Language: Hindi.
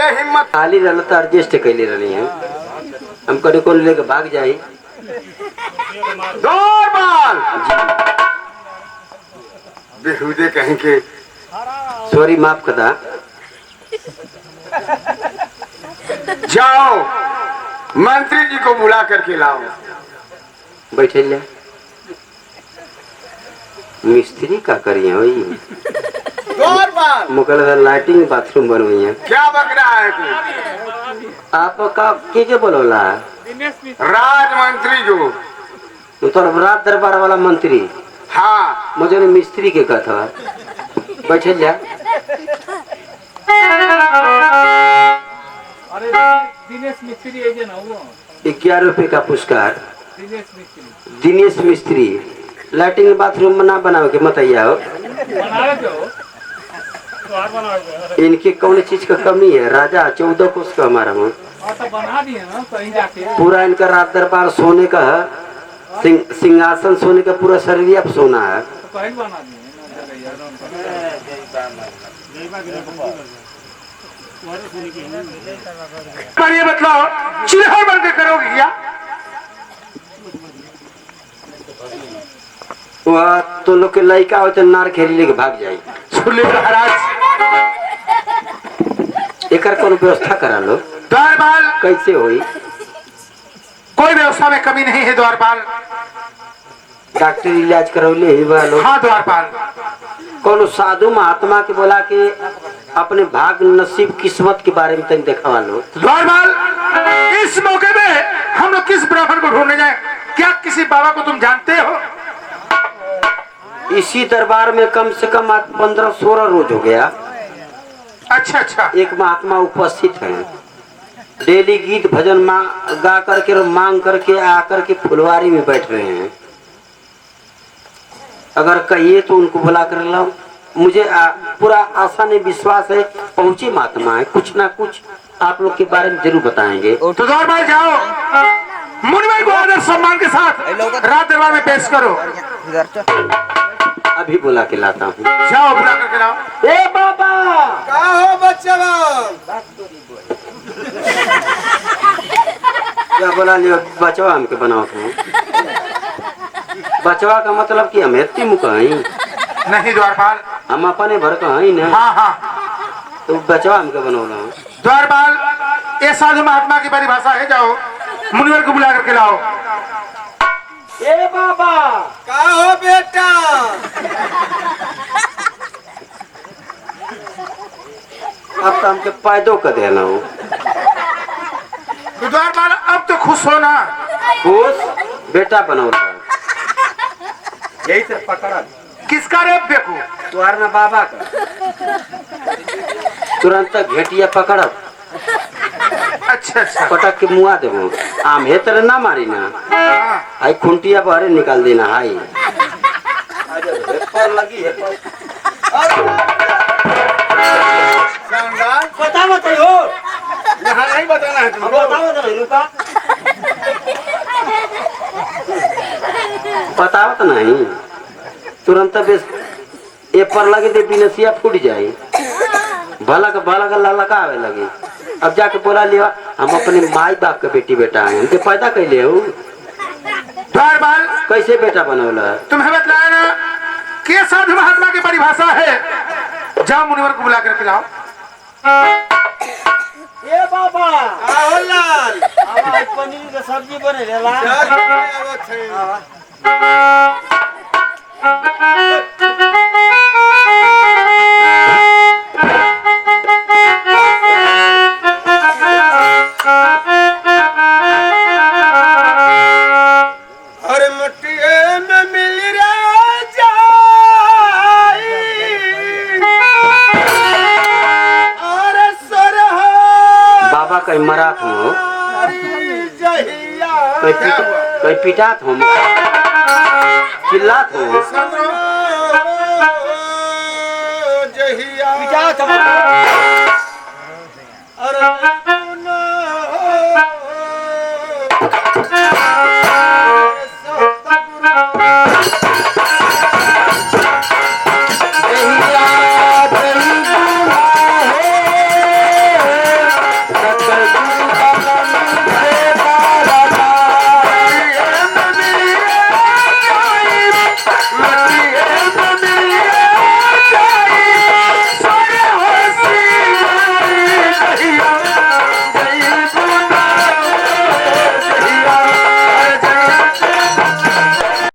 ले हिम्मत खाली रहल तो एडजस्ट कैले रही है हम कभी कौन लेके भाग जाई दौड़बाल बेहुदे कहीं के सॉरी माफ कदा जाओ मंत्री जी को बुला करके लाओ बैठे ले मिस्त्री का करिए वही मुकल लाइटिंग बाथरूम बनवाई है क्या बक रहा है तू आपका के बोलोला राजमंत्री जो तो रात दरबार वाला मंत्री हाँ मुझे मिस्त्री के कथा बैठे लिया अरे दिनेश मिस्त्री है जे ना वो 11 रुपए का पुरस्कार दिनेश मिस्त्री लैट्रिन बाथरूम में ना बनाओ के मत आओ इनके कौन चीज का कमी है राजा 14 कोस का हमारा में बना दिए ना कहीं जाके पूरा इनका रात दरबार सोने का है सिंहासन सोने का पूरा शरीर अब सोना है कहीं बना दिए पर ये बतलाओ चिल्हर बन के करोगे क्या वह तो लोग के लड़का होते नार खेली लेके भाग जाए सुन महाराज एकर कोनो व्यवस्था करा लो द्वारपाल कैसे होई कोई व्यवस्था में कमी नहीं है द्वारपाल डॉक्टर इलाज करौले ही वालो हाँ द्वारपाल कोनो साधु महात्मा के बोला के अपने भाग नसीब किस्मत के बारे में तन देखा लो द्वारपाल इस मौके में हम लोग किस ब्राह्मण को ढूंढने जाए क्या किसी बाबा को तुम जानते हो इसी दरबार में कम से कम 15-16 रोज हो गया अच्छा अच्छा एक महात्मा उपस्थित है डेली गीत भजन गा करके और मांग करके आकर के फुलवारी में बैठ रहे हैं अगर कहिए तो उनको बुला कर लाओ मुझे पूरा आशा ने विश्वास है पहुंचे महात्मा है कुछ ना कुछ आप लोग के बारे में जरूर बताएंगे तो द्वारपाल जाओ मुनिवर को आदर सम्मान के साथ रात दरबार में पेश करो अभी बुला के लाता हूँ जाओ बुला करके लाओ ए बाबा का हो बच्चा क्या बोला लियो बचवा हमके बनाओ तुम बचवा का मतलब कि हम हेती मुकाई नहीं द्वारपाल हम अपने भर का ही ना हाँ हाँ तो बचवा हमके बनौला द्वारपाल ये साधु महात्मा की परिभाषा है जाओ मुनिवर को बुला करके लाओ ए बाबा का हो बेटा अब तो हमके पैदो कर देना हो तो द्वारपाल अब तो खुश हो ना खुश बेटा बनौला यही से पकड़ा किसका रे बेकू तुम्हारा ना बाबा का तुरंत घेटिया पकड़ अच्छा अच्छा पटक के मुआ देबो आम हे तरह ना मारी ना आई खुंटिया बाहर निकाल देना हाई पर लगी है बता मत हो यहाँ नहीं बताना है तुमको बताओ तो रुका बताओ तो नहीं तुरंत ये पर लगे दे बिनसिया फूट जाए भला का ललका आवे लगे अब जाके बोला लिया हम अपने माई बाप के बेटी बेटा हैं उनके पैदा कैले हो द्वारपाल कैसे बेटा बनौला तुम्हें बतलाया ना कि साधु महात्मा की परिभाषा है जाओ मुनिवर को बुला करके लाओ ए बाबा आओ लाल आज पनीर के सब्जी बने रेला अरे मट्टिए में मिल राजा अरे सरह बाबा कहीं मरात हो जहिया कहीं पिटात हो चिल्लात हो जहिया पिटात हो अरे